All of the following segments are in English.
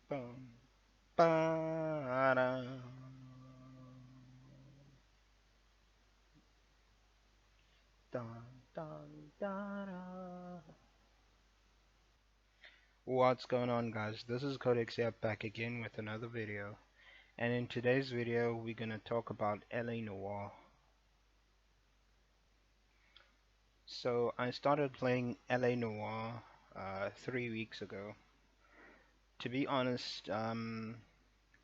Bum, ba-da. Dun, dun, da-da. What's going on, guys? This is Codex here back again with another video. And in today's video, we're gonna talk about A.Noire. So I started playing A.Noire 3 weeks ago. To be honest, I'm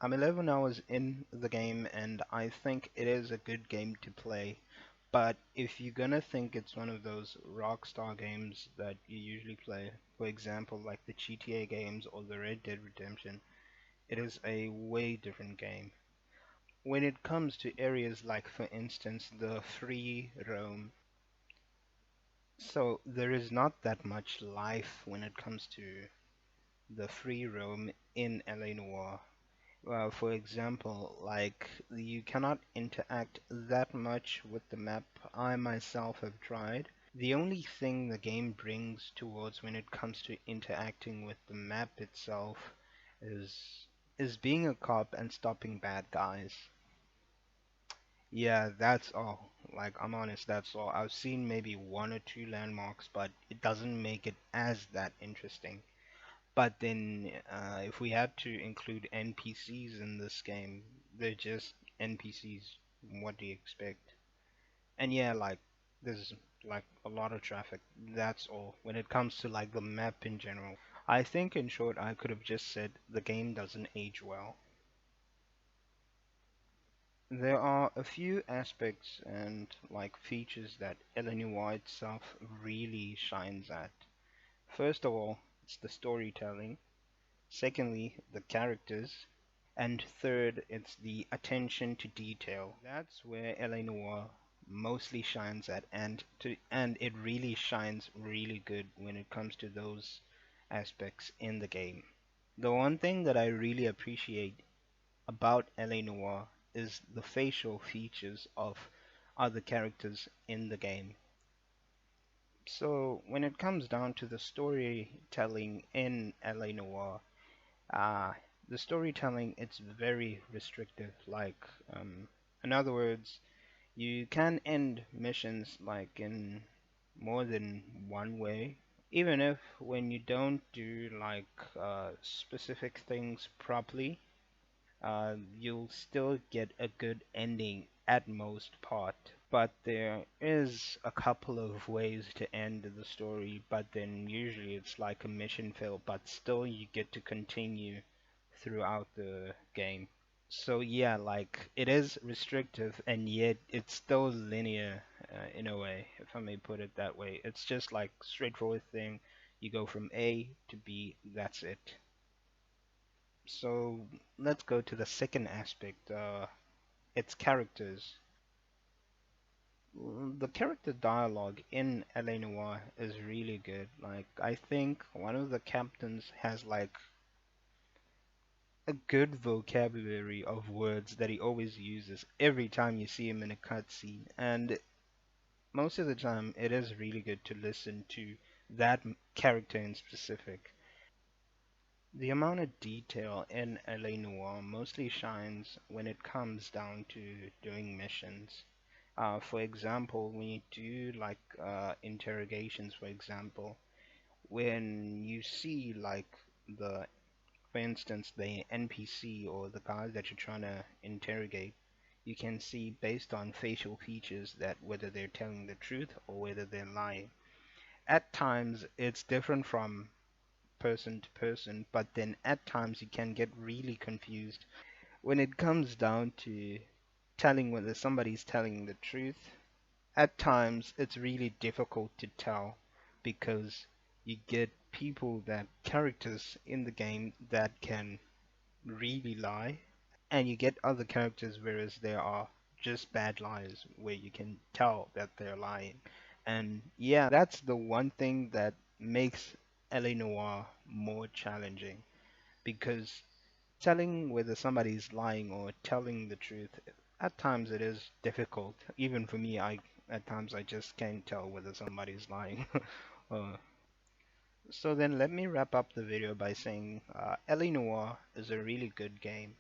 11 hours in the game, and I think it is a good game to play. But if you're gonna think it's one of those Rockstar games that you usually play, for example, like the GTA games or the Red Dead Redemption, it is a way different game. When it comes to areas like, for instance, the free roam, so there is not that much life when it comes to the free roam in LA Noire. For example, like you cannot interact that much with the map. I myself have tried. The only thing the game brings towards when it comes to interacting with the map itself is is being a cop and stopping bad guys. Yeah, that's all. Like I'm honest, that's all. I've seen maybe one or two landmarks, but it doesn't make it as that interesting. But then, if we had to include NPCs in this game, they're just NPCs. What do you expect? And yeah, like there's like a lot of traffic. That's all. When it comes to like the map in general, I think in short, I could have just said the game doesn't age well. There are a few aspects and like features that Illinois itself really shines at. First of all, it's the storytelling. Secondly, the characters. And third, it's the attention to detail. That's where LA Noire mostly shines at, and it really shines really good when it comes to those aspects in the game. The one thing that I really appreciate about LA Noire is the facial features of other characters in the game. So when it comes down to the storytelling in LA Noire, uh, the storytelling it's very restrictive. Like, in other words, you can end missions like in more than one way, even if when you don't do like specific things properly, you'll still get a good ending at most part. But there is a couple of ways to end the story, but then usually it's like a mission fail, but still you get to continue throughout the game. So yeah, like it is restrictive and yet it's still linear in a way, if I may put it that way. It's just like straightforward thing. You go from A to B, that's it. So let's go to the second aspect, its characters. The character dialogue in L.A. Noire is really good. Like I think one of the captains has like a good vocabulary of words that he always uses every time you see him in a cutscene, and most of the time it is really good to listen to that character in specific. The amount of detail in LA Noire mostly shines when it comes down to doing missions. For example, when you do like interrogations, for example, when you see like the, for instance, the NPC or the guy that you're trying to interrogate, you can see based on facial features that whether they're telling the truth or whether they're lying. At times, it's different from person to person, but then at times you can get really confused when it comes down to telling whether somebody's telling the truth. At times, it's really difficult to tell because you get people that characters in the game that can really lie, and you get other characters whereas there are just bad lies where you can tell that they're lying. And yeah, that's the one thing that makes LA Noire more challenging because telling whether somebody's lying or telling the truth, at times it is difficult. Even for me, I at times I just can't tell whether somebody's lying. uh, So then let me wrap up the video by saying A.Noire is a really good game.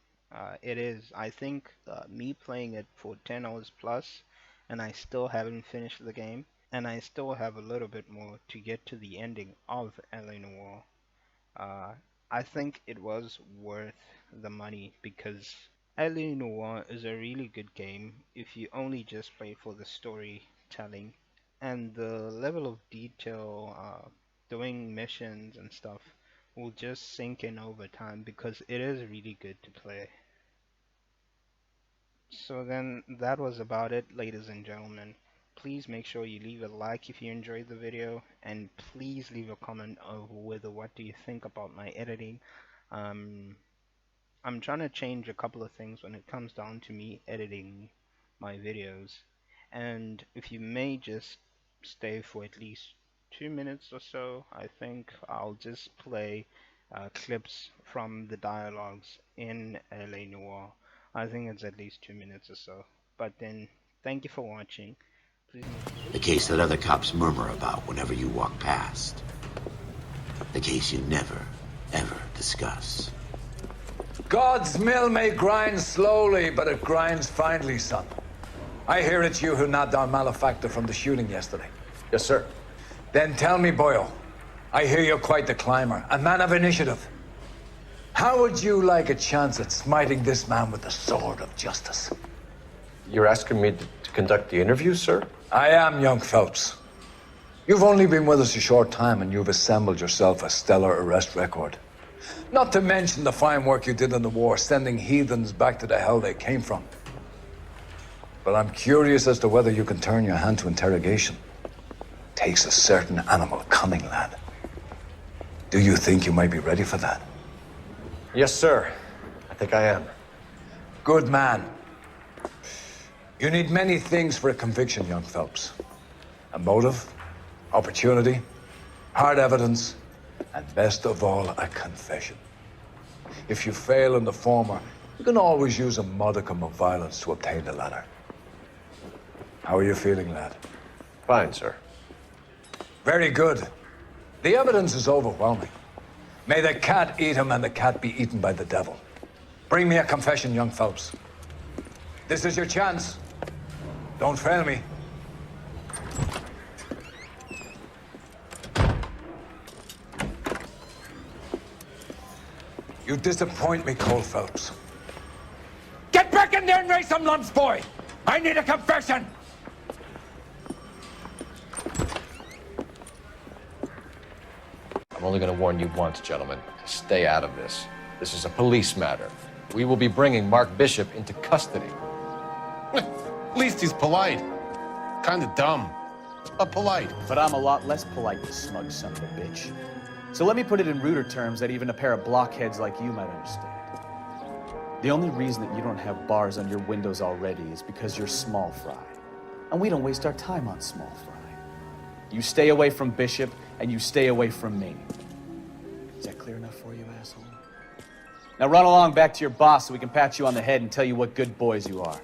It is. I think me playing it for 10 hours plus, and I still haven't finished the game, and I still have a little bit more to get to the ending of A.Noire. Uh, I think it was worth the money because A.Noire is a really good game if you only just play for the storytelling and the level of detail, doing missions and stuff will just sink in over time because it is really good to play. So then that was about it, ladies and gentlemen. Please make sure you leave a like if you enjoyed the video, and please leave a comment of whether what do you think about my editing. Um, I'm trying to change a couple of things when it comes down to me editing my videos. And if you may just stay for at least 2 minutes or so, I think I'll just play clips from the dialogues in LA Noire. I think it's at least 2 minutes or so. But then, thank you for watching. Please The case that other cops murmur about whenever you walk past. The case you never, ever discuss. God's mill may grind slowly, but it grinds finely, son. I hear it's you who nabbed our malefactor from the shooting yesterday. Yes, sir. Then tell me, Boyle, I hear you're quite the climber, a man of initiative. How would you like a chance at smiting this man with the sword of justice? You're asking me to conduct the interview, sir? I am, young Phelps. You've only been with us a short time, and you've assembled yourself a stellar arrest record. Not to mention the fine work you did in the war, sending heathens back to the hell they came from. But I'm curious as to whether you can turn your hand to interrogation. Takes a certain animal cunning, lad. Do you think you might be ready for that? Yes, sir. I think I am. Good man. You need many things for a conviction, young Phelps. A motive, opportunity, hard evidence, and best of all, a confession. If you fail in the former, you can always use a modicum of violence to obtain the latter. How are you feeling, lad? Fine, sir. Very good. The evidence is overwhelming. May the cat eat him and the cat be eaten by the devil. Bring me a confession, young Phelps. This is your chance. Don't fail me. You disappoint me, Cole Phelps. Get back in there and raise some lumps, boy! I need a confession! I'm only going to warn you once, gentlemen. Stay out of this. This is a police matter. We will be bringing Mark Bishop into custody. At least he's polite. Kinda dumb, but polite. But I'm a lot less polite, you smug son of a bitch. So let me put it in ruder terms that even a pair of blockheads like you might understand. The only reason that you don't have bars on your windows already is because you're small fry. And we don't waste our time on small fry. You stay away from Bishop, and you stay away from me. Is that clear enough for you, asshole? Now run along back to your boss so we can pat you on the head and tell you what good boys you are.